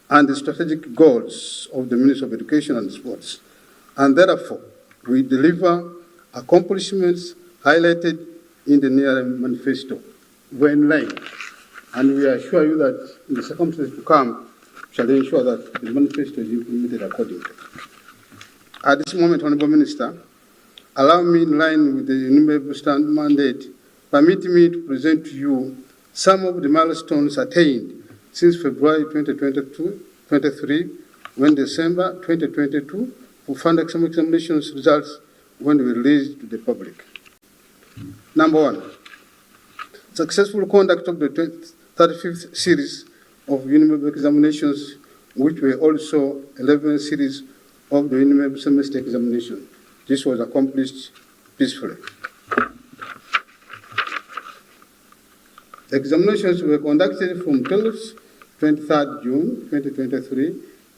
and the strategic goals of the Ministry of Education and Sports, and therefore we deliver accomplishments highlighted in the NIRM manifesto. We're in line, and we assure you that in the circumstances to come, shall ensure that the manifesto is implemented accordingly. At this moment, Honourable Minister, allow me, in line with the enumerable stand mandate, permit me to present to you some of the milestones attained since February 2023, when December 2022, for final examinations results when released to the public. Number one, successful conduct of the 35th series of enumerable examinations, which were also 11 series of the enumerable semester examination. This was accomplished peacefully. The examinations were conducted from 23rd June 2023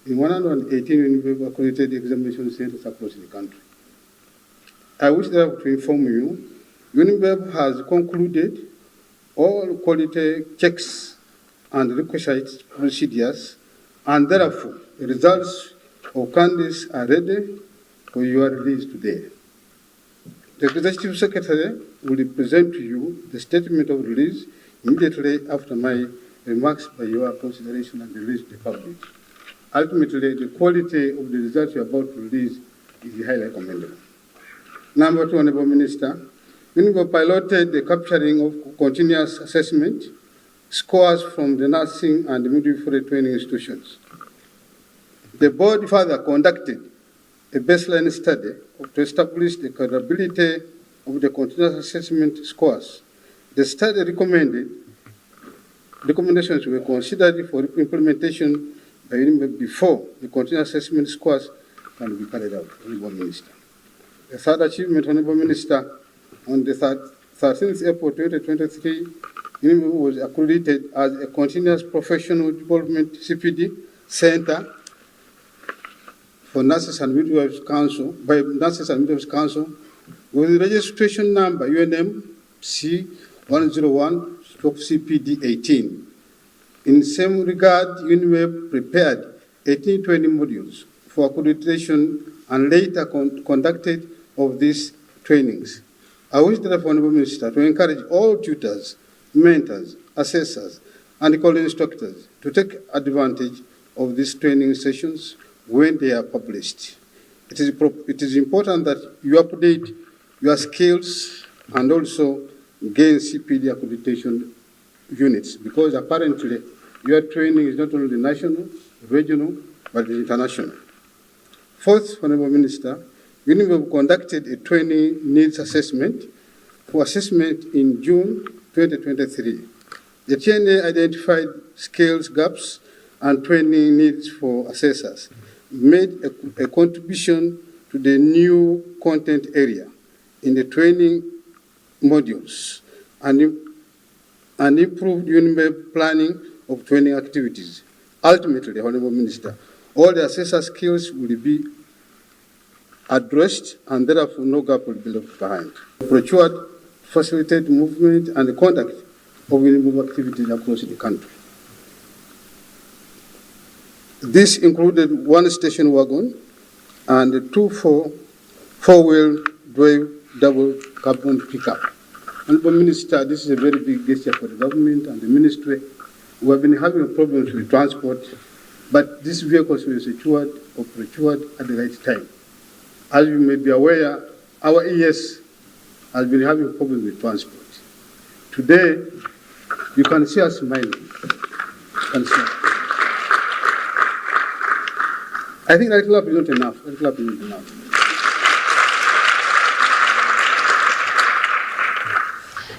in 118 enumerable accredited examination centers across the country. I wish therefore to inform you, UNIBEB has concluded all quality checks and requisite procedures, and therefore the results of candidates are ready for your release today. The Executive Secretary will present to you the statement of release immediately after my remarks by your consideration and release to the public. Ultimately, the quality of the results you are about to release is highly commendable. Number two, Honourable Minister, UNIBEB piloted the capturing of continuous assessment scores from the nursing and midwifery training institutions. The board further conducted a baseline study to establish the credibility of the continuous assessment scores. The study recommendations were considered for implementation by UNIBEB before the continuous assessment scores can be carried out, Honourable Minister. The third achievement, Honourable Minister, on the 13th April 2023, UNIBEB was accredited as a continuous professional development CPD center for Nurses and Midwives Council by Nurses and Midwives Council with registration number UNMC 101/CPD 18. In same regard, UNIBEB prepared 1820 modules for accreditation and later conducted of these trainings. I wish therefore, Honourable Minister, to encourage all tutors, mentors, assessors, and college instructors to take advantage of these training sessions when they are published. It is important that you update your skills and also gain CPD accreditation units, because apparently your training is not only national, regional, but international. Fourth, Honourable Minister, UNIBEB conducted a training needs assessment for assessment in June 2023. The TNA identified skills gaps and training needs for assessors, made a contribution to the new content area in the training modules, and improved UNIBEB planning of training activities. Ultimately, Honourable Minister, all the assessor skills will be addressed, and therefore no gap will be left behind. Procured, facilitate movement and conduct of UNIBEB activities across the country. This included one station wagon and two four-wheel drive double carbon pickup. Honourable Minister, this is a very big gesture for the government and the ministry. We have been having problems with transport, but these vehicles were secured or procured at the right time. As you may be aware, our ES has been having problems with transport. Today, you can see us smiling. I think that clap is not enough. That clap is not enough.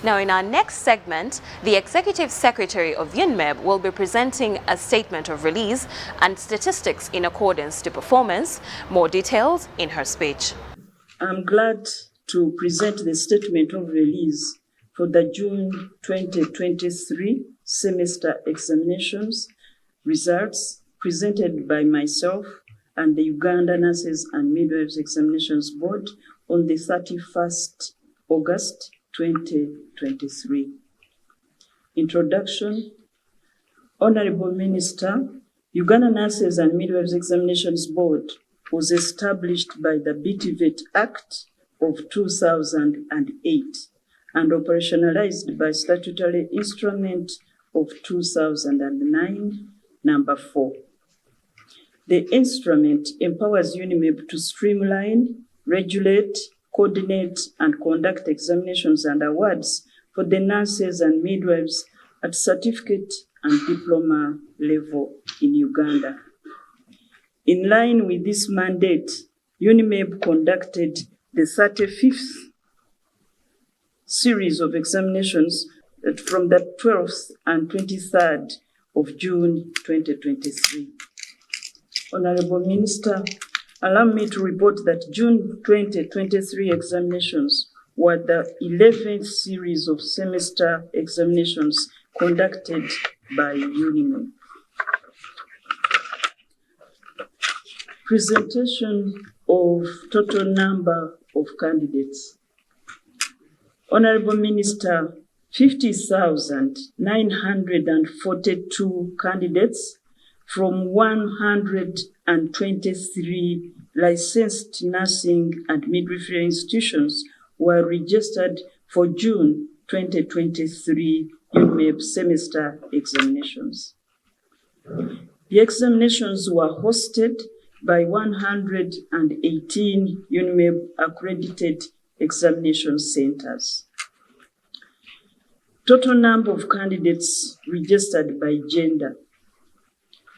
Now, in our next segment, the Executive Secretary of UNMEB will be presenting a statement of release and statistics in accordance to performance. More details in her speech. I'm glad to present the statement of release for the June 2023 semester examinations results presented by myself and the Uganda Nurses and Midwives Examinations Board on the 31st August 2023. Introduction. Honorable Minister, Uganda Nurses and Midwives Examinations Board was established by the BTVET Act of 2008 and operationalized by Statutory Instrument of 2009, number 4. The instrument empowers UNIMEB to streamline, regulate, coordinate, and conduct examinations and awards for the nurses and midwives at certificate and diploma level in Uganda. In line with this mandate, UNIMEB conducted the 35th series of examinations from the 12th and 23rd of June 2023. Honorable Minister, allow me to report that June 2023 examinations were the 11th series of semester examinations conducted by UNIMEB. Presentation of total number of candidates. Honorable Minister, 50,942 candidates from 123 licensed nursing and midwifery institutions were registered for June 2023 UNIMEB semester examinations. The examinations were hosted by 118 UNIMEB accredited examination centers. Total number of candidates registered by gender.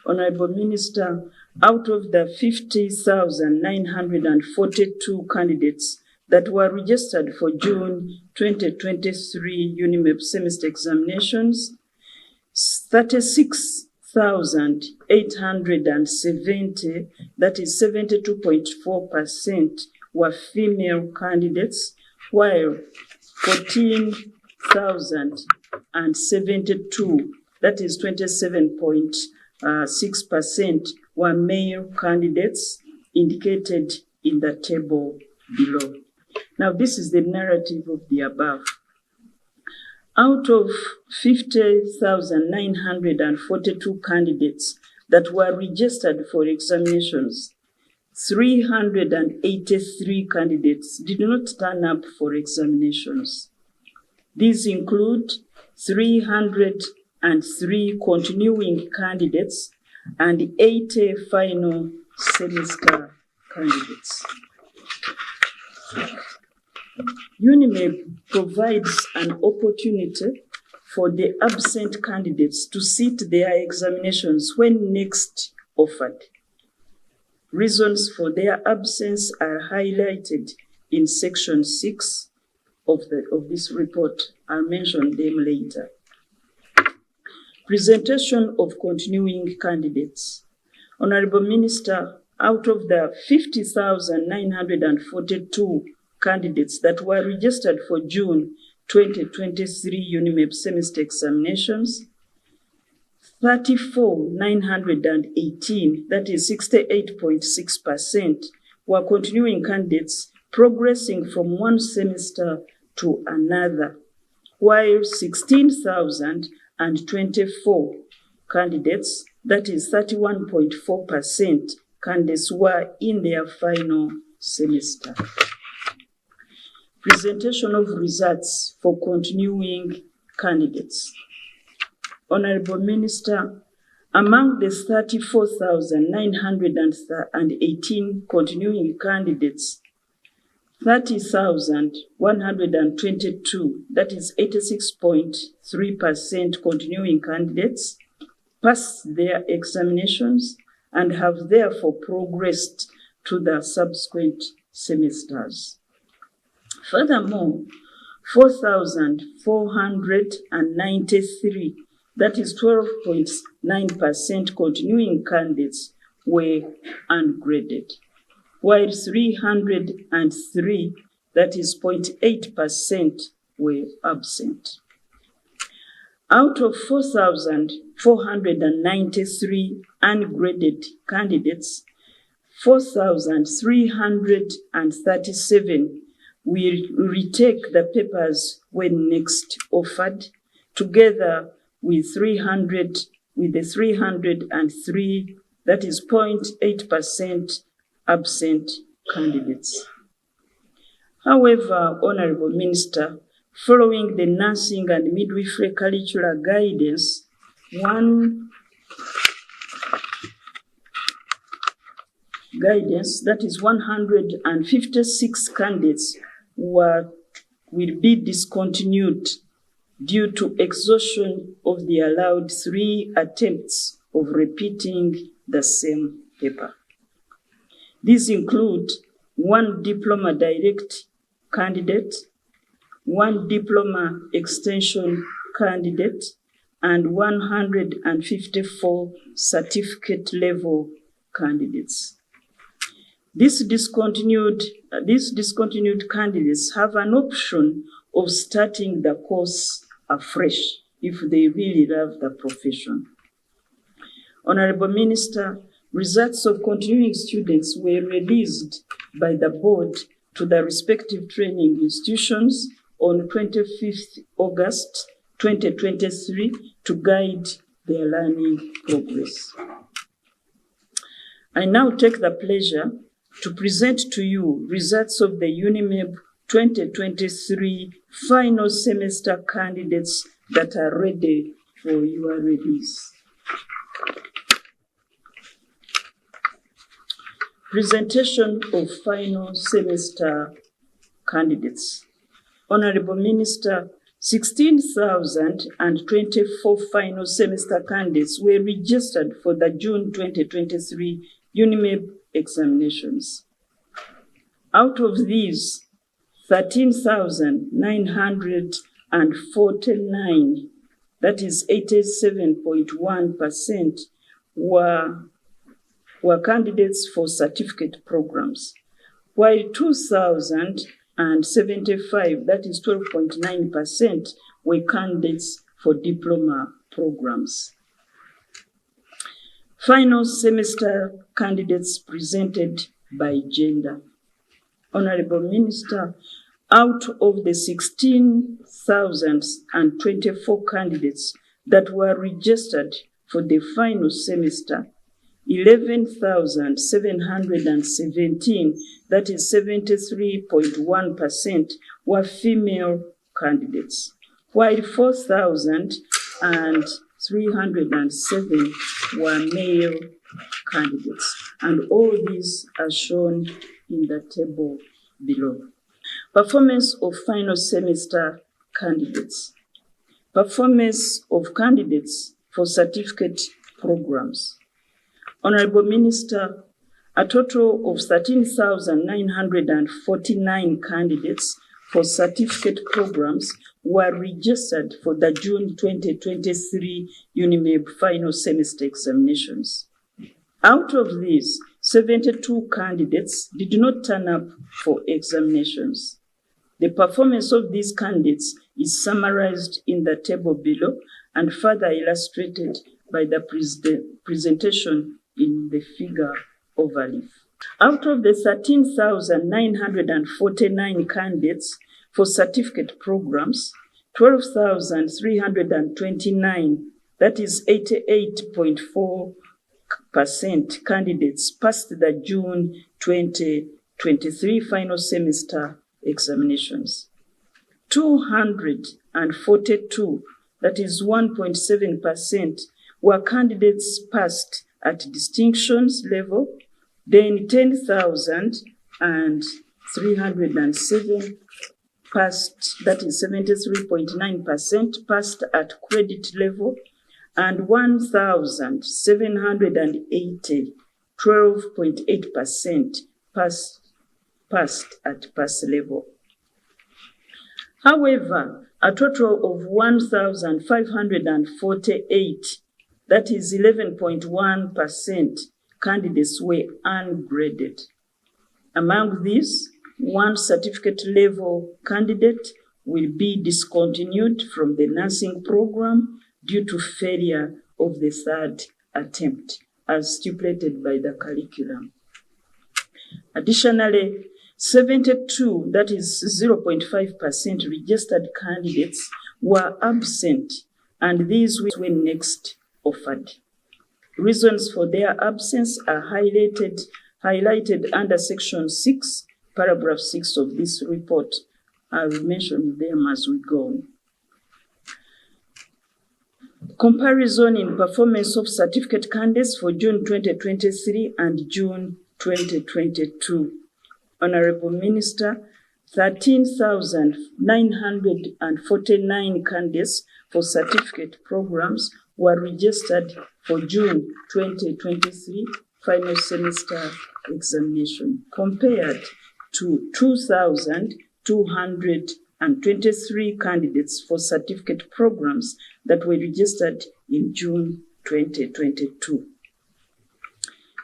Honorable Minister, out of the 50,942 candidates that were registered for June 2023 UNIMEB semester examinations, 36,870, that is 72.4%, were female candidates, while 14,072, that is 27.6%, were male candidates indicated in the table below. Now, this is the narrative of the above. Out of 50,942 candidates that were registered for examinations, 383 candidates did not turn up for examinations. These include 303 continuing candidates and 80 final semester candidates. UNIMEB provides an opportunity for the absent candidates to sit their examinations when next offered. Reasons for their absence are highlighted in section 6 of this report. I'll mention them later. Presentation of continuing candidates. Honorable Minister, out of the 50,942 candidates that were registered for June 2023 UNIMEB semester examinations, 34,918, that is 68.6%, were continuing candidates progressing from one semester to another, while 16,024 candidates, that is 31.4%, candidates were in their final semester. Presentation of results for continuing candidates. Honorable Minister, among the 34,918 continuing candidates, 30,122, that is 86.3% continuing candidates, passed their examinations and have therefore progressed to the subsequent semesters. Furthermore, 4,493, that is 12.9% continuing candidates were ungraded, while 303, that is 0.8%, were absent. Out of 4,493 ungraded candidates, 4,337 will retake the papers when next offered, together with 300 with the 303, that is 0.8% absent candidates. However, Honorable Minister, following the nursing and midwifery curricular guidance, that is 156 candidates will be discontinued due to exhaustion of the allowed 3 attempts of repeating the same paper. These include 1 diploma direct candidate, 1 diploma extension candidate, and 154 certificate level candidates. These discontinued candidates have an option of starting the course afresh if they really love the profession. Honorable Minister, results of continuing students were released by the board to the respective training institutions on 25th August 2023 to guide their learning progress. I now take the pleasure to present to you results of the UNIMEB 2023 final semester candidates that are ready for your release. Presentation of final semester candidates. Honorable Minister, 16,024 final semester candidates were registered for the June 2023 UNIMEB examinations. Out of these, 13,949, that is 87.1%, were candidates for certificate programs, while 2,075, that is 12.9%, were candidates for diploma programs. Final semester candidates presented by gender. Honorable Minister, out of the 16,024 candidates that were registered for the final semester, 11,717, that is 73.1%, were female candidates, while 4,307 were male candidates. And all these are shown in the table below. Performance of final semester candidates. Performance of candidates for certificate programs. Honorable Minister, a total of 13,949 candidates for certificate programs were registered for the June 2023 UNIMEB final semester examinations. Out of these, 72 candidates did not turn up for examinations. The performance of these candidates is summarized in the table below and further illustrated by the presentation in the figure overleaf. Out of the 13,949 candidates for certificate programs, 12,329, that is 88.4% candidates passed the June 2023 final semester examinations. 242, that is 1.7%, were candidates passed at distinctions level, then 10,307 passed, that is 73.9%, passed at credit level, and 1,780, 12.8%, passed at pass level. However, a total of 1,548, that is 11.1%, candidates were ungraded. Among these, 1 certificate level candidate will be discontinued from the nursing program due to failure of the 3rd attempt, as stipulated by the curriculum. Additionally, 72, that is 0.5%, registered candidates were absent, and these were next offered. Reasons for their absence are highlighted under Section 6, Paragraph 6 of this report. I will mention them as we go. Comparison in performance of certificate candidates for June 2023 and June 2022. Honorable Minister, 13,949 candidates for certificate programs were registered for June 2023 final semester examination, compared to 2,223 candidates for certificate programs that were registered in June 2022.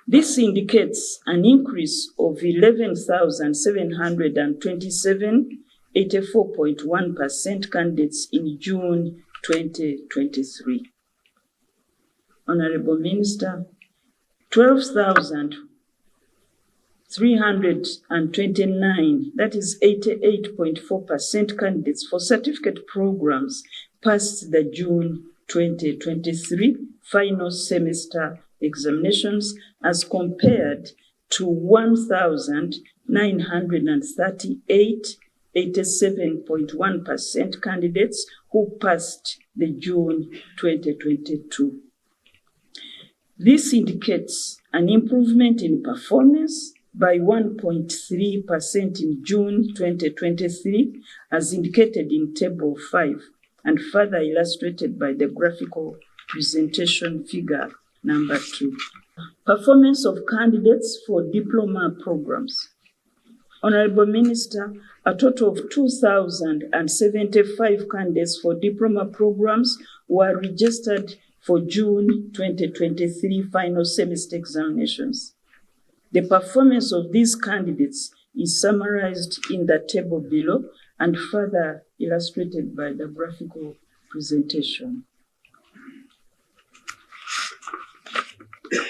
This indicates an increase of 11,727, 84.1% candidates in June 2023. Honorable Minister, 12,329, that is 88.4% candidates for certificate programs passed the June 2023 final semester examinations as compared to 1,938, 87.1% candidates who passed the June 2022. This indicates an improvement in performance by 1.3% in June 2023, as indicated in Table 5, and further illustrated by the graphical presentation figure number 2. Performance of candidates for diploma programs. Honorable Minister, a total of 2,075 candidates for diploma programs were registered for June 2023 final semester examinations. The performance of these candidates is summarized in the table below and further illustrated by the graphical presentation.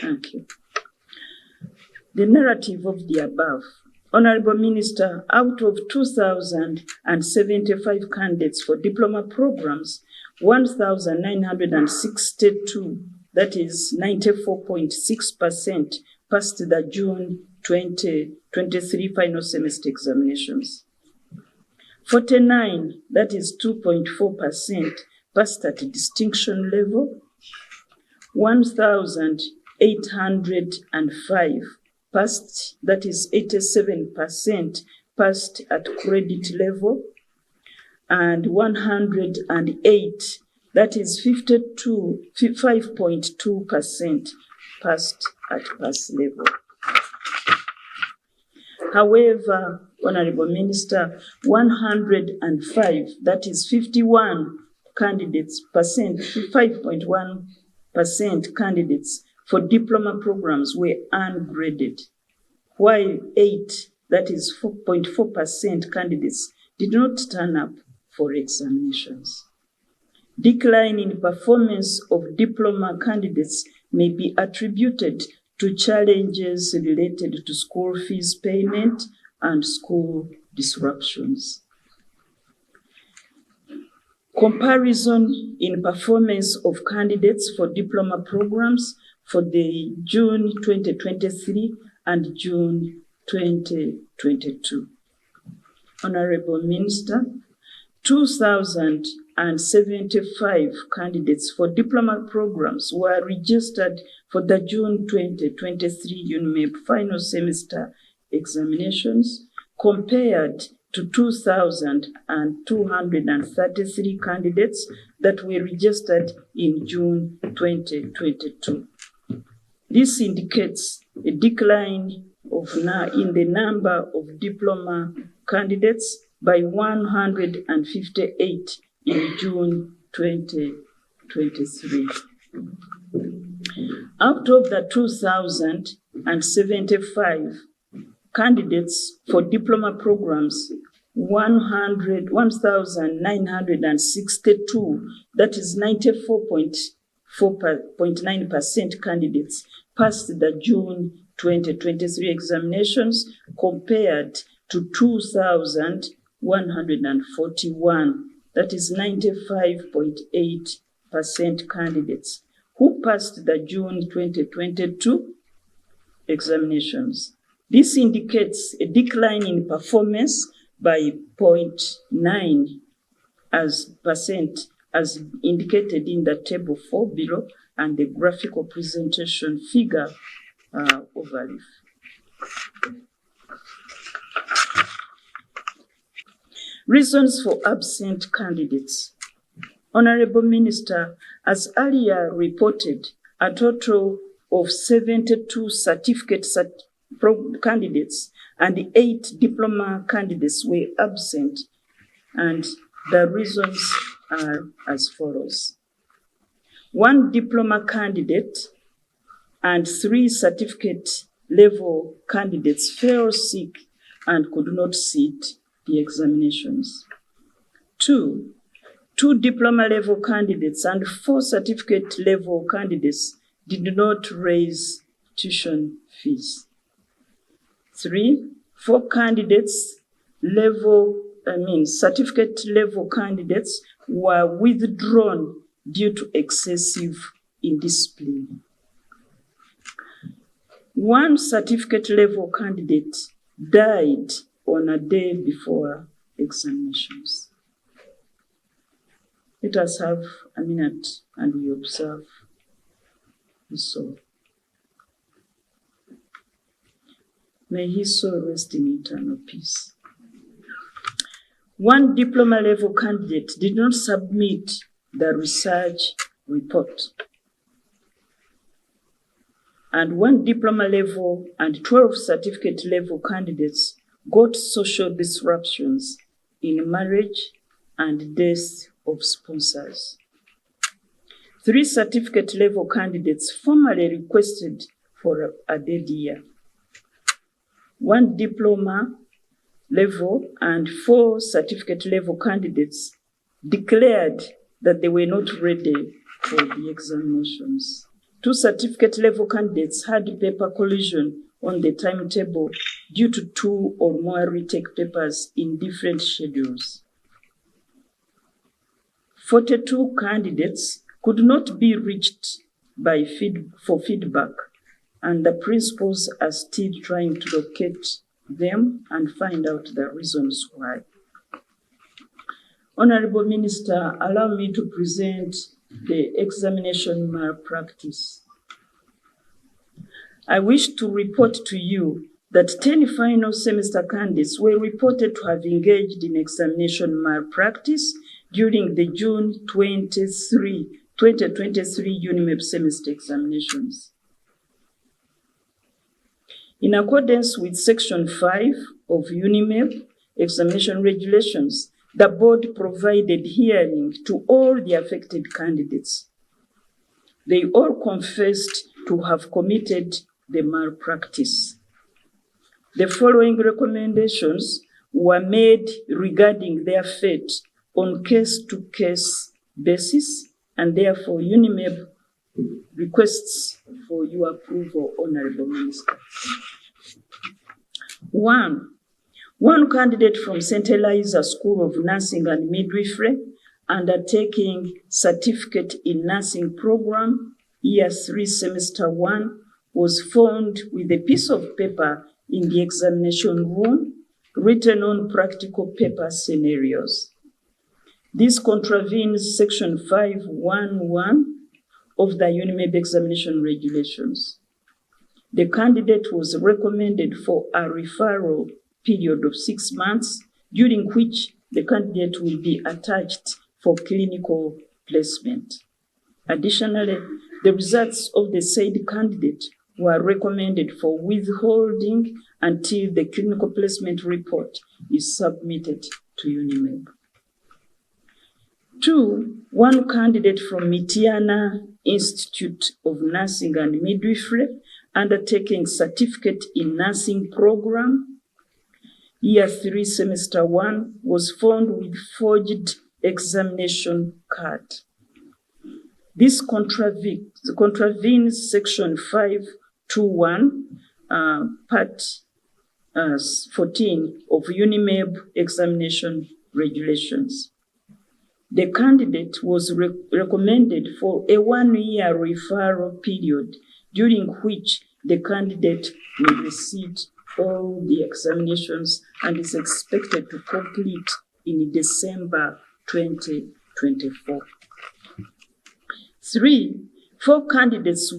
Thank you. The narrative of the above. Honorable Minister, out of 2,075 candidates for diploma programs, 1,962, that is 94.6%, passed the June 2023 final semester examinations. 49, that is 2.4%, passed at distinction level. 1,805 passed, that is 87%, passed at credit level. And 108, that is 5.2%, passed at pass level. However, Honorable Minister, 105, that is 51 candidates, 5.1% candidates for diploma programs were ungraded, while 8, that is 4.4% candidates did not turn up for examinations. Decline in performance of diploma candidates may be attributed to challenges related to school fees payment and school disruptions. Comparison in performance of candidates for diploma programs for the June 2023 and June 2022. Honorable Minister, 2,075 candidates for diploma programs were registered for the June 2023 UNMEP final semester examinations, compared to 2,233 candidates that were registered in June 2022. This indicates a decline in the number of diploma candidates by 158 in June 2023. Out of the 2,075 candidates for diploma programs, 1,962, that is 94.9% candidates, passed the June 2023 examinations, compared to 2,141, that is 95.8% candidates, who passed the June 2022 examinations. This indicates a decline in performance by 0.9% as indicated in the table 4 below and the graphical presentation figure overleaf. Reasons for absent candidates. Honorable Minister, as earlier reported, a total of 72 certificate candidates and 8 diploma candidates were absent, and the reasons are as follows. 1 diploma candidate and 3 certificate level candidates fell sick and could not sit the examinations. 2 diploma level candidates and 4 certificate level candidates did not raise tuition fees. 3, 4 certificate level candidates were withdrawn due to excessive indiscipline. 1 certificate level candidate died on a day before examinations. Let us have a minute and we observe his soul. May his soul rest in eternal peace. 1 diploma level candidate did not submit the research report. And 1 diploma level and 12 certificate level candidates got social disruptions in marriage and death of sponsors. 3 certificate level candidates formally requested for a dead year. 1 diploma level and 4 certificate level candidates declared that they were not ready for the examinations. 2 certificate level candidates had paper collision on the timetable due to 2 or more retake papers in different schedules. 42 candidates could not be reached for feedback, and the principals are still trying to locate them and find out the reasons why. Honorable Minister, allow me to present the examination malpractice. I wish to report to you that 10 final semester candidates were reported to have engaged in examination malpractice during the June 2023 UNIMEP semester examinations. In accordance with Section 5 of UNIMEP examination regulations, the board provided hearing to all the affected candidates. They all confessed to have committed the malpractice. The following recommendations were made regarding their fate on case-to-case basis, and therefore UNIMEP requests for your approval, Honorable Minister. 1 candidate from St. Eliza School of Nursing and Midwifery undertaking Certificate in Nursing Program, Year 3, Semester 1, was found with a piece of paper in the examination room written on practical paper scenarios. This contravenes Section 511 of the UNIMEP examination regulations. The candidate was recommended for a referral period of 6 months, during which the candidate will be attached for clinical placement. Additionally, the results of the said candidate were recommended for withholding until the clinical placement report is submitted to UNIMEP. 1 candidate from Mitiana Institute of Nursing and Midwifery undertaking Certificate in Nursing Program, Year 3, Semester 1, was found with forged examination card. This contravenes Section 521, Part 14 of UNIMEP examination regulations. The candidate was recommended for a 1-year referral period during which the candidate will receive all the examinations and is expected to complete in December 2024. 4 candidates,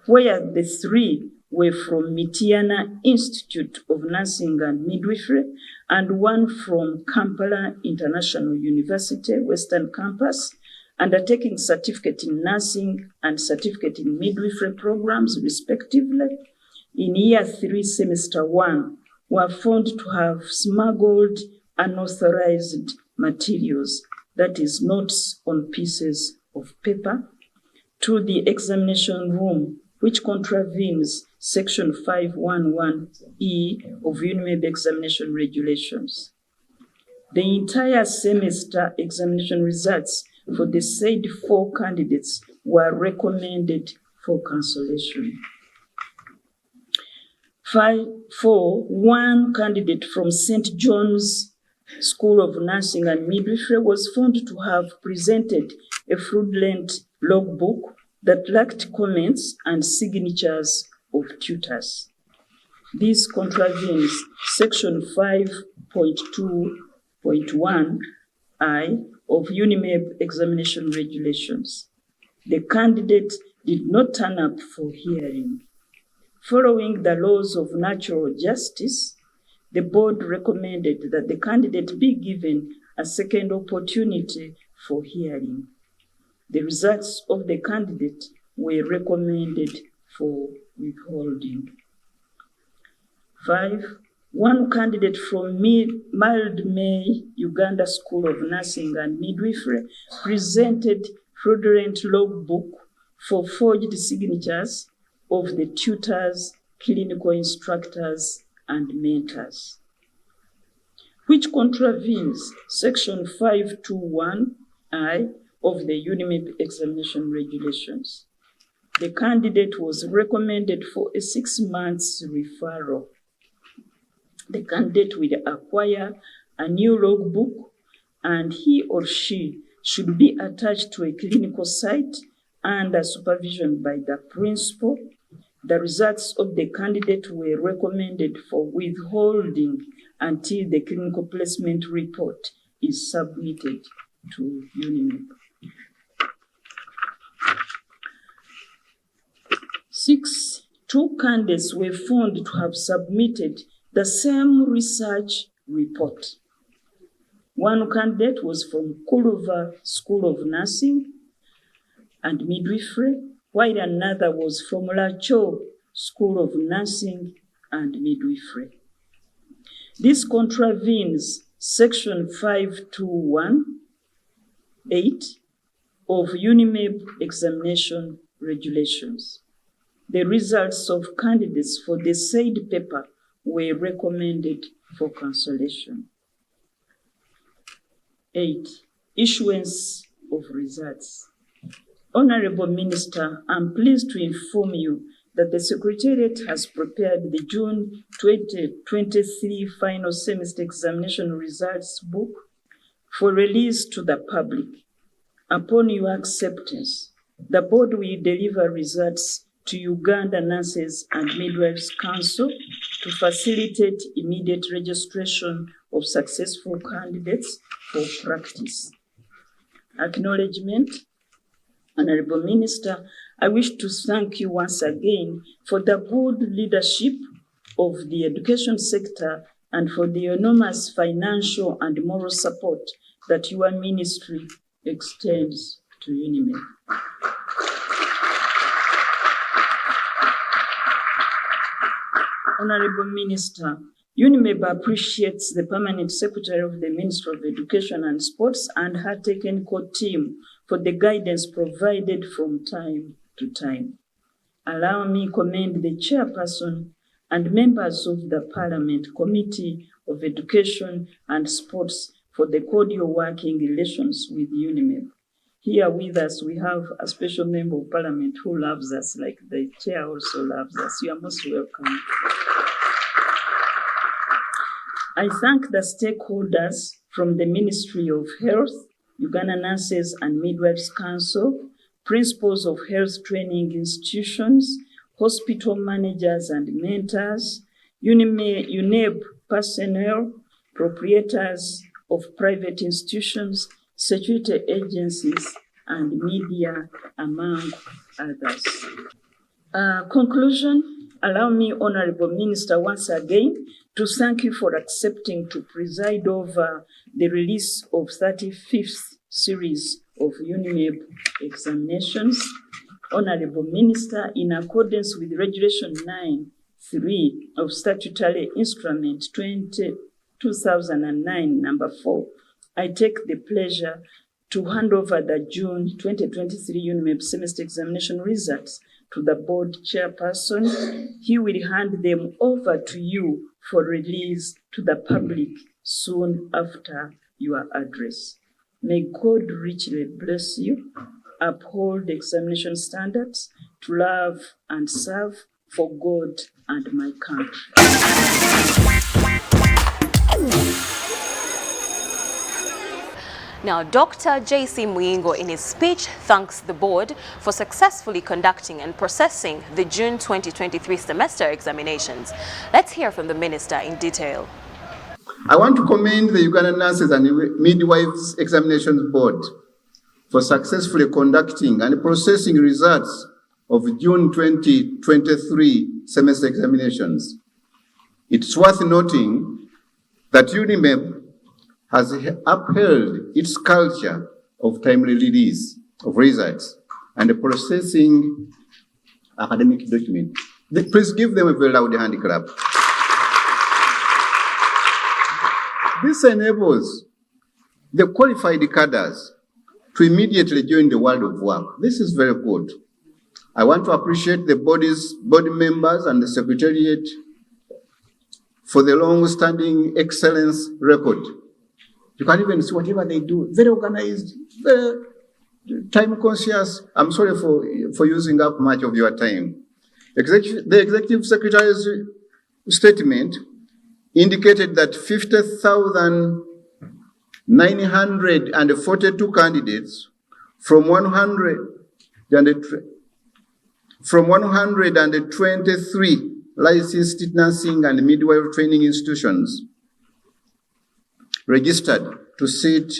where the 3 were from Mityana Institute of Nursing and Midwifery and 1 from Kampala International University, Western Campus, undertaking certificate in nursing and certificate in midwifery programs, respectively, in year 3, semester 1, were found to have smuggled unauthorized materials, that is, notes on pieces of paper, to the examination room, which contravenes Section 511E of UNIMED examination regulations. The entire semester examination results for the said 4 candidates were recommended for cancellation. 1 candidate from St. John's School of Nursing and Midwifery was found to have presented a fraudulent logbook that lacked comments and signatures of tutors. This contravenes Section 5.2.1I of UNIMED examination regulations. The candidate did not turn up for hearing. Following the laws of natural justice, the board recommended that the candidate be given a second opportunity for hearing. The results of the candidate were recommended for withholding. 5, 1 candidate from Mildmay, Uganda School of Nursing and Midwifery presented fraudulent logbook for forged signatures of the tutors, clinical instructors, and mentors, which contravenes Section 521I of the UNIMED examination regulations. The candidate was recommended for a 6 months referral. The candidate will acquire a new logbook, and he or she should be attached to a clinical site under supervision by the principal. The results of the candidate were recommended for withholding until the clinical placement report is submitted to UNIMED. 6, 2 candidates were found to have submitted the same research report. 1 candidate was from Kuluva School of Nursing and Midwifery, while another was from Lacho School of Nursing and Midwifery. This contravenes Section 521(8) of UNIMED examination regulations. The results of candidates for the said paper were recommended for cancellation. 8, issuance of results. Honorable Minister, I'm pleased to inform you that the Secretariat has prepared the June 2023 final semester examination results book for release to the public. Upon your acceptance, the board will deliver results to Uganda Nurses and Midwives Council to facilitate immediate registration of successful candidates for practice. Acknowledgement. Honorable Minister, I wish to thank you once again for the good leadership of the education sector and for the enormous financial and moral support that your ministry extends to UNIMED. Honorable Minister, UNIMED appreciates the Permanent Secretary of the Ministry of Education and Sports and her technical team for the guidance provided from time to time. Allow me to commend the chairperson and members of the Parliament Committee of Education and Sports for the cordial working relations with UNIMED. Here with us, we have a special member of Parliament who loves us, like the chair also loves us. You are most welcome. I thank the stakeholders from the Ministry of Health, Uganda Nurses and Midwives Council, principals of health training institutions, hospital managers and mentors, UNEB personnel, proprietors of private institutions, security agencies, and media, among others. Conclusion, allow me, Honorable Minister, once again to thank you for accepting to preside over the release of 35th series of UNIMEB examinations. Honorable Minister, in accordance with Regulation 9(3) of Statutory Instrument 2009, number 4, I take the pleasure to hand over the June 2023 UNIMEB semester examination results to the board chairperson. He will hand them over to you for release to the public soon after your address. May God richly bless you, uphold examination standards, to love and serve for God and my country. Now, Dr. J.C. Muyingo, in his speech, thanks the board for successfully conducting and processing the June 2023 semester examinations. Let's hear from the minister in detail. I want to commend the Uganda Nurses and Midwives Examinations Board for successfully conducting and processing results of June 2023 semester examinations. It's worth noting that UNIMEB has upheld its culture of timely release of results and processing academic documents. Please give them a very loud hand clap. This enables the qualified cadres to immediately join the world of work. This is very good. I want to appreciate the body members and the Secretariat for the long-standing excellence record. You can even see whatever they do, very organized, very time conscious. I'm sorry for using up much of your time. The Executive Secretary's statement indicated that 50,942 candidates from 123 licensed nursing and midwifery training institutions registered to sit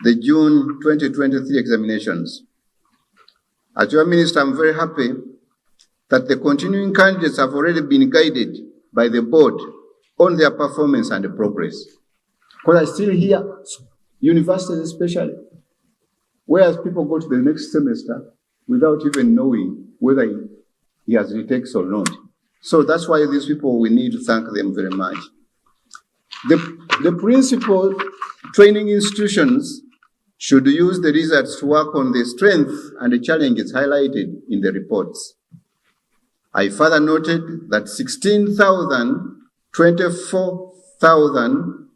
the June 2023 examinations. As your minister, I'm very happy that the continuing candidates have already been guided by the board on their performance and progress. Because I still hear, universities especially, whereas people go to the next semester without even knowing whether he has retakes or not. So that's why these people, we need to thank them very much. The principal training institutions should use the results to work on the strengths and the challenges highlighted in the reports. I further noted that 24,000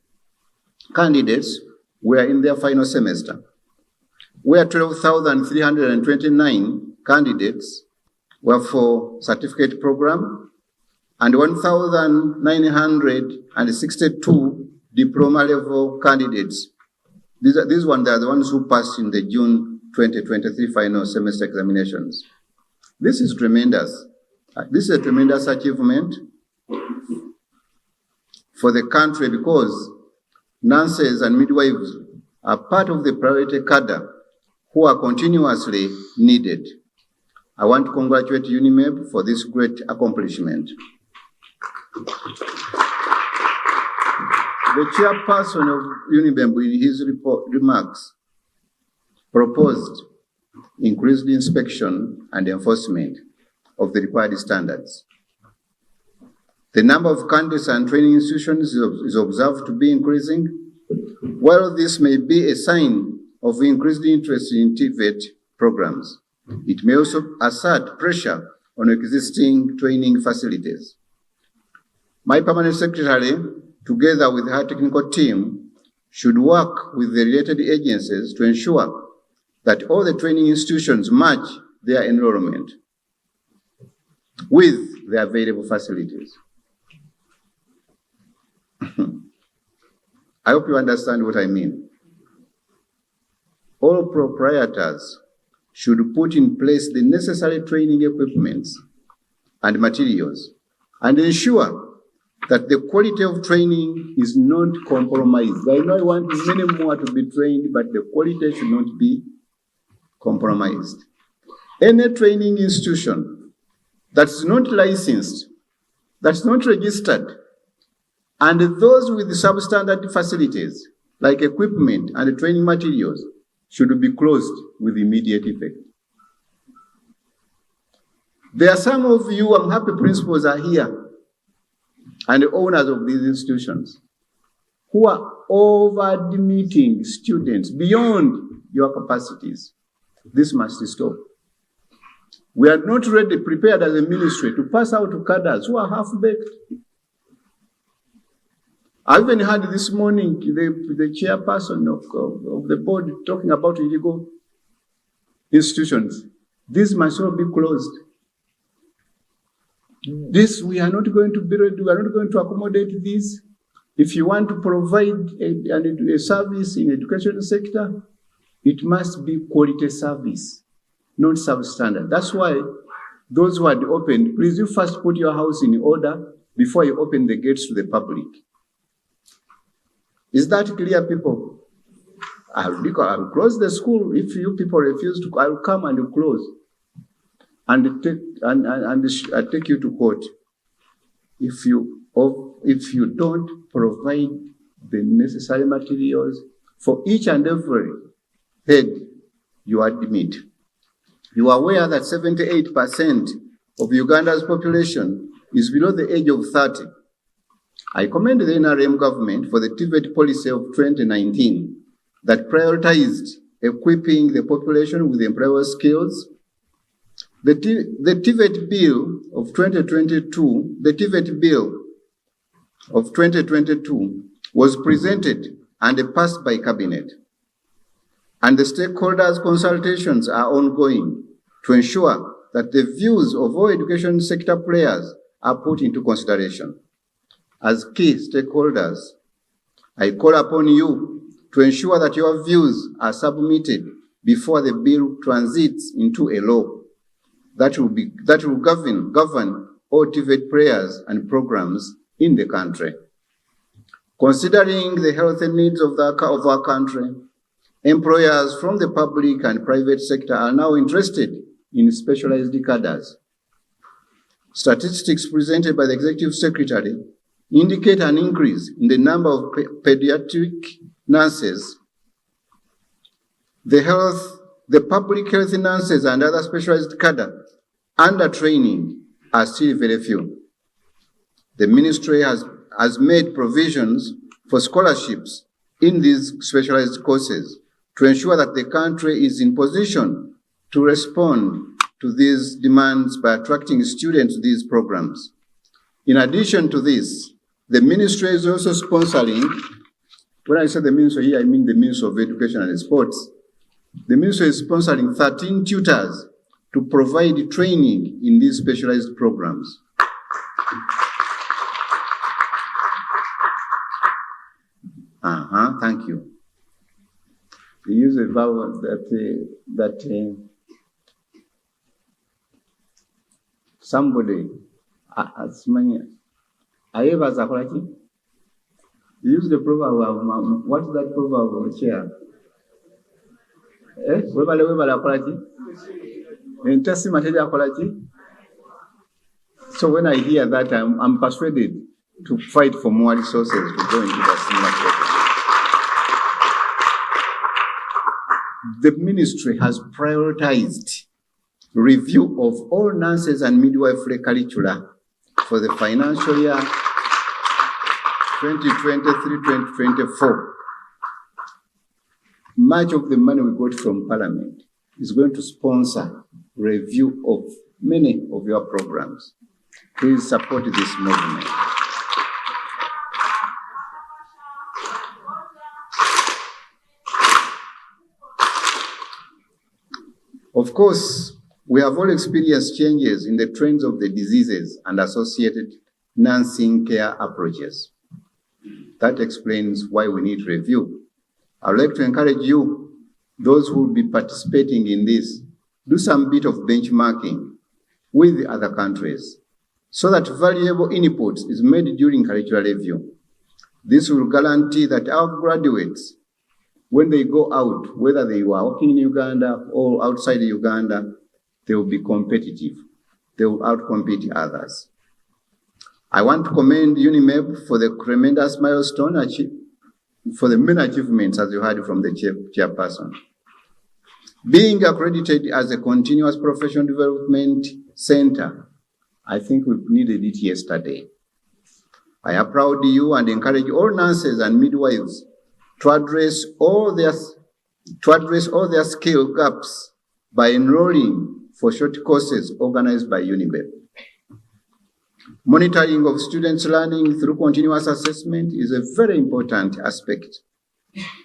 candidates were in their final semester, where 12,329 candidates were for certificate program and 1,962 diploma level candidates. These ones are the ones who passed in the June 2023 final semester examinations. This is tremendous. This is a tremendous achievement for the country because nurses and midwives are part of the priority cadre who are continuously needed. I want to congratulate UNIMEB for this great accomplishment. The chairperson of UNIMEB in his remarks proposed increased inspection and enforcement of the required standards. The number of candidates and training institutions is observed to be increasing. While this may be a sign of increased interest in TVET programs, it may also assert pressure on existing training facilities. My permanent secretary, together with her technical team, should work with the related agencies to ensure that all the training institutions match their enrollment with the available facilities. I hope you understand what I mean. all proprietors should put in place the necessary training equipments and materials and ensure that the quality of training is not compromised. I know I want many more to be trained, but the quality should not be compromised. Any training institution that's not licensed, that's not registered, and those with substandard facilities like equipment and training materials should be closed with immediate effect. There are some of you, I'm happy principals are here, and the owners of these institutions, who are over-admitting students beyond your capacities. This must stop. We are not ready, prepared as a ministry to pass out to cadres who are half-baked. I even heard this morning the chairperson of the board talking about illegal institutions. This must all be closed. This, we are not going to be ready, we are not going to accommodate this. If you want to provide a service in the education sector, it must be quality service, not substandard. That's why those who had opened, please you first put your house in order before you open the gates to the public. Is that clear, people? I'll close the school. If you people refuse to, I'll come and close. And take you to court if you don't provide the necessary materials for each and every head you admit. You are aware that 78% of Uganda's population is below the age of 30. I commend the NRM government for the TVET policy of 2019 that prioritized equipping the population with employable skills. The TVET bill of 2022 was presented and passed by cabinet. And the stakeholders' consultations are ongoing to ensure that the views of all education sector players are put into consideration. As key stakeholders, I call upon you to ensure that your views are submitted before the bill transits into a law that will govern all TVET prayers and programs in the country. Considering the health needs of our country, employers from the public and private sector are now interested in specialized cadres. Statistics presented by the Executive Secretary indicate an increase in the number of pediatric nurses. The public health nurses and other specialized cadre under training are still very few. The ministry has made provisions for scholarships in these specialized courses to ensure that the country is in position to respond to these demands by attracting students to these programs. In addition to this, the ministry is also sponsoring, when I say the ministry here, I mean the Ministry of Education and Sports. The ministry is sponsoring 13 tutors to provide training in these specialized programs. Thank you. We use a vowel that somebody, as many, you use the proverb, what is that proverb, Chair? So when I hear that, I'm persuaded to fight for more resources to go into that similar program. The ministry has prioritized review of all nurses and midwifery curricula for the financial year 2023-2024. Much of the money we got from Parliament is going to sponsor review of many of your programs. Please support this movement. Of course, we have all experienced changes in the trends of the diseases and associated nursing care approaches. That explains why we need review. I would like to encourage you, those who will be participating in this, do some bit of benchmarking with the other countries so that valuable input is made during curricular review. This will guarantee that our graduates, when they go out, whether they were working in Uganda or outside Uganda, they will be competitive. They will outcompete others. I want to commend UNIMEB for the tremendous milestone for the many achievements, as you heard from the chairperson. Being accredited as a continuous professional development center, I think we needed it yesterday. I applaud you and encourage all nurses and midwives to address all their skill gaps by enrolling for short courses organized by UNIMEB. Monitoring of students' learning through continuous assessment is a very important aspect.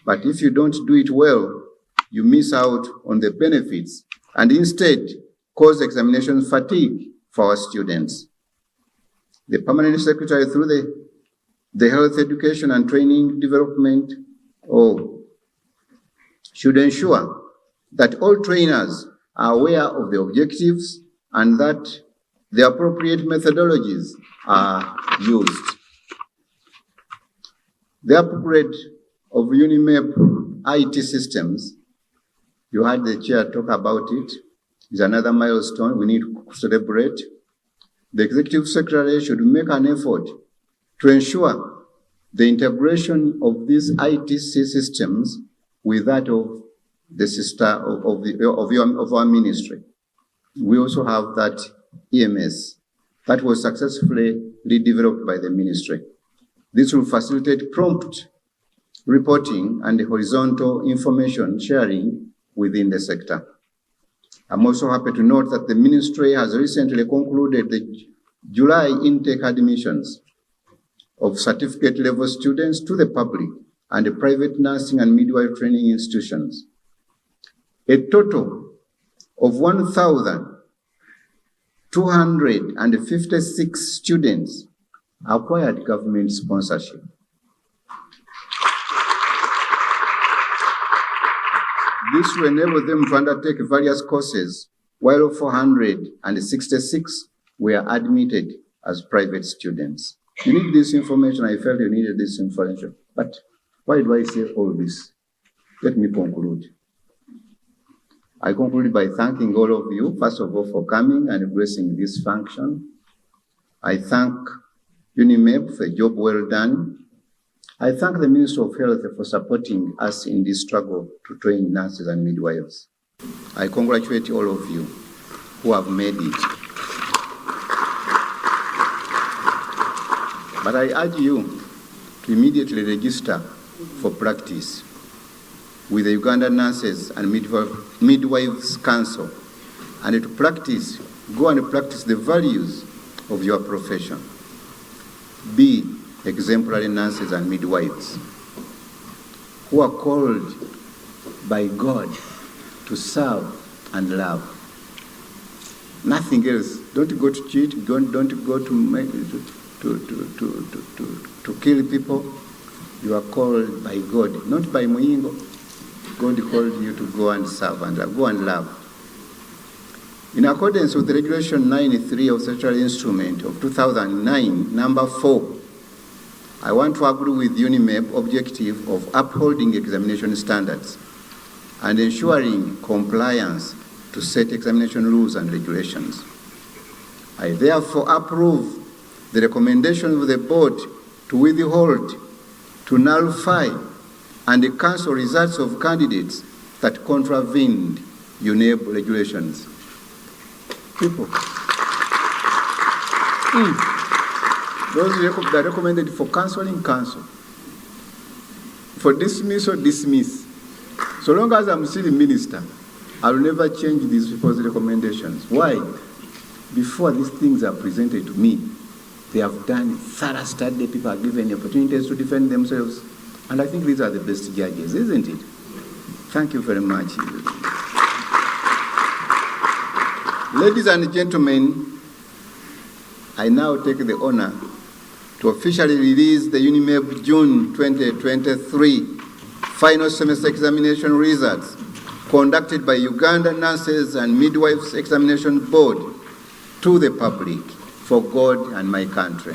But if you don't do it well, you miss out on the benefits and instead cause examination fatigue for our students. The Permanent Secretary through the Health Education and Training Development should ensure that all trainers are aware of the objectives and that the appropriate methodologies are used. The upgrade of UNIMEB IT systems, you heard the chair talk about it, is another milestone we need to celebrate. The Executive Secretary should make an effort to ensure the integration of these IT systems with that of the sister of our ministry. We also have that EMS that was successfully redeveloped by the ministry. This will facilitate prompt reporting and horizontal information sharing within the sector. I'm also happy to note that the ministry has recently concluded the July intake admissions of certificate level students to the public and the private nursing and midwife training institutions. A total of 1,256 students acquired government sponsorship. This will enable them to undertake various courses, while 466 were admitted as private students. You need this information. I felt you needed this information. But why do I say all this? Let me conclude. I conclude by thanking all of you, first of all, for coming and gracing this function. I thank UNIMEB for a job well done. I thank the Minister of Health for supporting us in this struggle to train nurses and midwives. I congratulate all of you who have made it. But I urge you to immediately register for practice with the Uganda Nurses and Midwives Council and to practice, go and practice the values of your profession. Be exemplary nurses and midwives who are called by God to serve and love. Nothing else. Don't go to cheat. Don't go to kill people. You are called by God, not by Muingo. God called you to go and serve and love. Go and love. In accordance with the Regulation 93 of Statutory Instrument of 2009, number 4, I want to agree with UNIMEB objective of upholding examination standards and ensuring compliance to set examination rules and regulations. I therefore approve the recommendation of the board to withhold, to nullify, and cancel results of candidates that contravened UNEB regulations. People. Those that are recommended for cancelling, cancel. For dismissal, dismiss. So long as I'm still a minister, I will never change these people's recommendations. Why? Before these things are presented to me, they have done thorough study, people are given opportunities to defend themselves, and I think these are the best judges, isn't it? Thank you very much. Ladies and gentlemen, I now take the honor to officially release the UNIMEB June 2023 final semester examination results conducted by Uganda Nurses and Midwives Examination Board to the public for God and my country.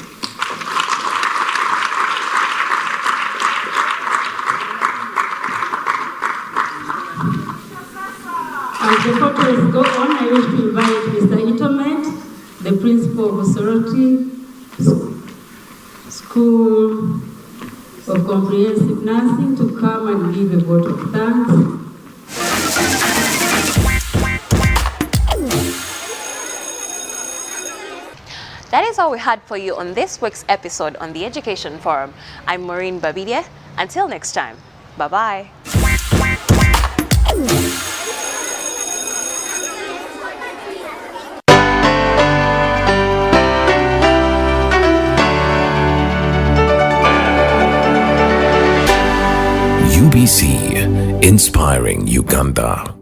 As the photos go on, I wish to invite Mr. Itomet, the Principal of Sorority School of Comprehensive Nursing, to come and give a vote of thanks. That is all we had for you on this week's episode on the Education Forum. I'm Maureen Babidia. Until next time, bye-bye. UBC, inspiring Uganda.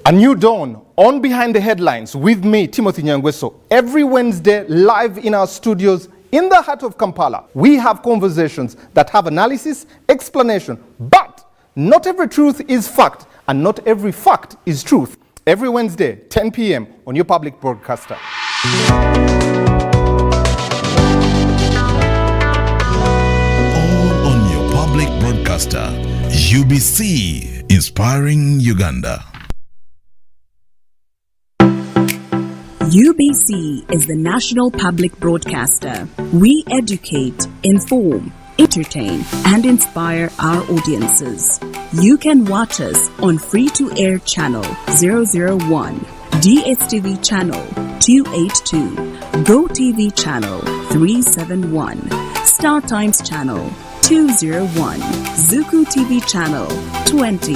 A new dawn on Behind the Headlines with me, Timothy Nyangweso. Every Wednesday, live in our studios in the heart of Kampala, we have conversations that have analysis, explanation, but not every truth is fact and not every fact is truth. Every Wednesday, 10 p.m. on your public broadcaster. All on your public broadcaster. UBC, inspiring Uganda. UBC is the national public broadcaster. We educate, inform, entertain, and inspire our audiences. You can watch us on free-to-air channel 001, DSTV channel 282, GoTV channel 371, Star Times channel 201, Zuku TV channel 20,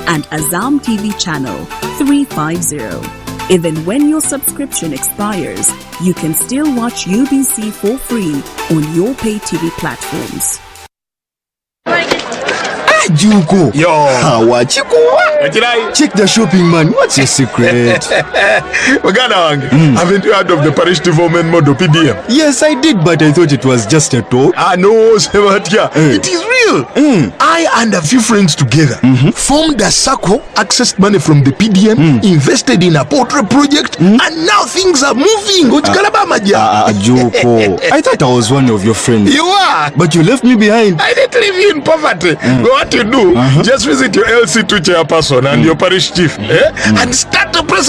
and Azam TV channel 350. Even when your subscription expires, you can still watch UBC for free on your pay TV platforms. Juko. Yo. Check the shopping, man. What's your secret? Haven't you heard of the parish development model PDM? Yes, I did, but I thought it was just a talk. No, Sebatia. It is real. I and a few friends together formed a circle, accessed money from the PDM, invested in a portrait project, and now things are moving. Juko. I thought I was one of your friends. You are. But you left me behind. I didn't leave you in poverty. What you do, just visit your LC2 chairperson and your parish chief and start the process